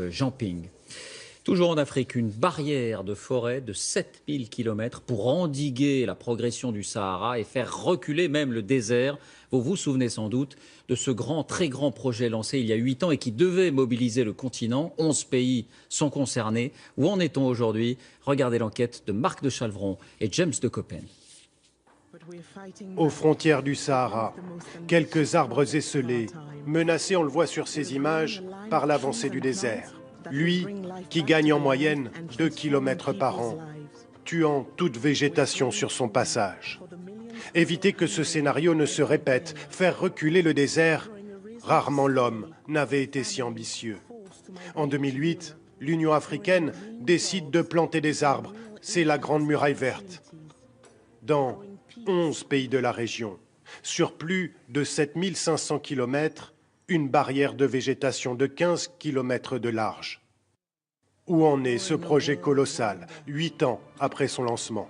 Jean Ping. Toujours en Afrique, une barrière de forêt de 7000 km pour endiguer la progression du Sahara et faire reculer même le désert. Vous vous souvenez sans doute de ce très grand projet lancé il y a 8 ans et qui devait mobiliser le continent. 11 pays sont concernés. Où en est-on aujourd'hui? Regardez l'enquête de Marc de Chalvron et James de Coppen. Aux frontières du Sahara, quelques arbres esselés, menacés, on le voit sur ces images, par l'avancée du désert. Lui, qui gagne en moyenne 2 km par an, tuant toute végétation sur son passage. Éviter que ce scénario ne se répète, faire reculer le désert, rarement l'homme n'avait été si ambitieux. En 2008, l'Union africaine décide de planter des arbres. C'est la Grande Muraille verte. Dans 11 pays de la région, sur plus de 7500 km, une barrière de végétation de 15 km de large. Où en est ce projet colossal, 8 ans après son lancement?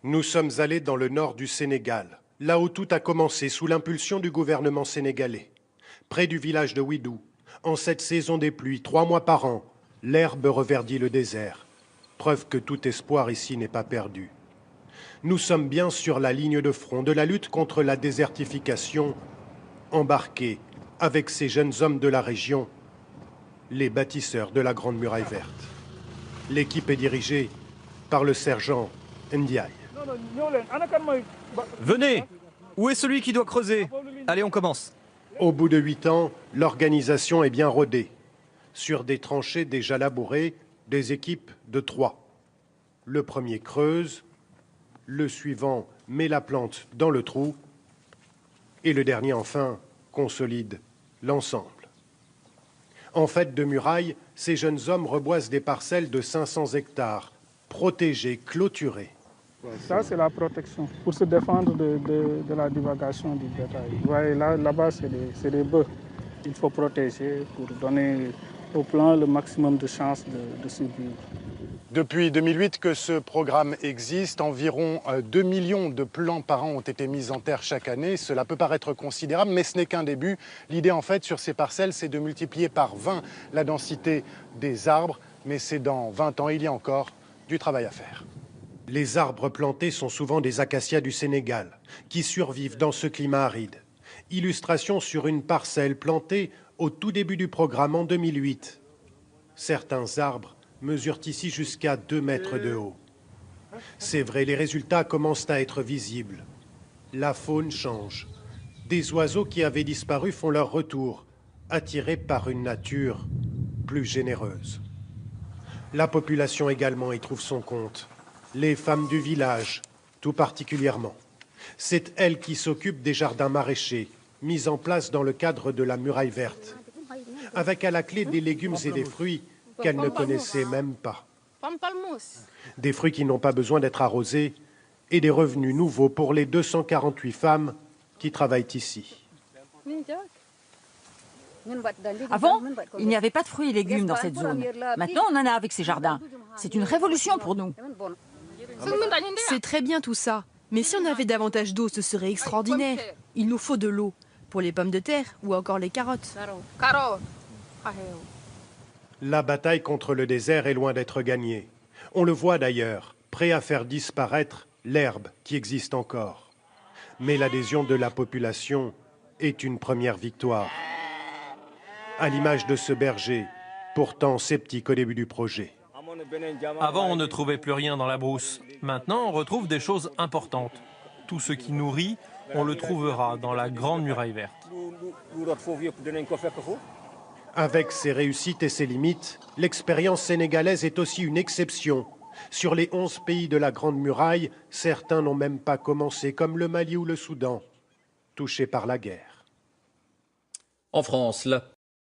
Nous sommes allés dans le nord du Sénégal, là où tout a commencé sous l'impulsion du gouvernement sénégalais. Près du village de Ouidou, en cette saison des pluies, 3 mois par an, l'herbe reverdit le désert. Preuve que tout espoir ici n'est pas perdu. Nous sommes bien sur la ligne de front de la lutte contre la désertification, embarqués avec ces jeunes hommes de la région, les bâtisseurs de la Grande Muraille verte. L'équipe est dirigée par le sergent Ndiaye. Venez! Où est celui qui doit creuser? Allez, on commence. Au bout de 8 ans, l'organisation est bien rodée. Sur des tranchées déjà labourées, des équipes de 3. Le premier creuse, le suivant met la plante dans le trou et le dernier, enfin, consolide l'ensemble. En fait de muraille, ces jeunes hommes reboisent des parcelles de 500 hectares, protégées, clôturées. Ça, c'est la protection, pour se défendre de la divagation du bétail. Vous voyez, là-bas, c'est des bœufs. Il faut protéger pour donner au plant le maximum de chances de survivre. Depuis 2008 que ce programme existe, environ 2 millions de plants par an ont été mis en terre chaque année. Cela peut paraître considérable, mais ce n'est qu'un début. L'idée, en fait, sur ces parcelles, c'est de multiplier par 20 la densité des arbres. Mais c'est dans 20 ans, il y a encore du travail à faire. Les arbres plantés sont souvent des acacias du Sénégal, qui survivent dans ce climat aride. Illustration sur une parcelle plantée au tout début du programme en 2008. Certains arbres mesurent ici jusqu'à 2 mètres de haut. C'est vrai, les résultats commencent à être visibles. La faune change. Des oiseaux qui avaient disparu font leur retour, attirés par une nature plus généreuse. La population également y trouve son compte. Les femmes du village, tout particulièrement. C'est elles qui s'occupent des jardins maraîchers, mis en place dans le cadre de la muraille verte, avec à la clé des légumes et des fruits qu'elles ne connaissaient même pas. Des fruits qui n'ont pas besoin d'être arrosés et des revenus nouveaux pour les 248 femmes qui travaillent ici. Avant, il n'y avait pas de fruits et légumes dans cette zone. Maintenant, on en a avec ces jardins. C'est une révolution pour nous. C'est très bien tout ça. Mais si on avait davantage d'eau, ce serait extraordinaire. Il nous faut de l'eau. Pour les pommes de terre ou encore les carottes. La bataille contre le désert est loin d'être gagnée. On le voit d'ailleurs, prêt à faire disparaître l'herbe qui existe encore. Mais l'adhésion de la population est une première victoire. À l'image de ce berger, pourtant sceptique au début du projet. Avant, on ne trouvait plus rien dans la brousse. Maintenant, on retrouve des choses importantes. Tout ce qui nourrit, on le trouvera dans la Grande Muraille verte. Avec ses réussites et ses limites, l'expérience sénégalaise est aussi une exception. Sur les 11 pays de la Grande Muraille, certains n'ont même pas commencé, comme le Mali ou le Soudan, touchés par la guerre. En France,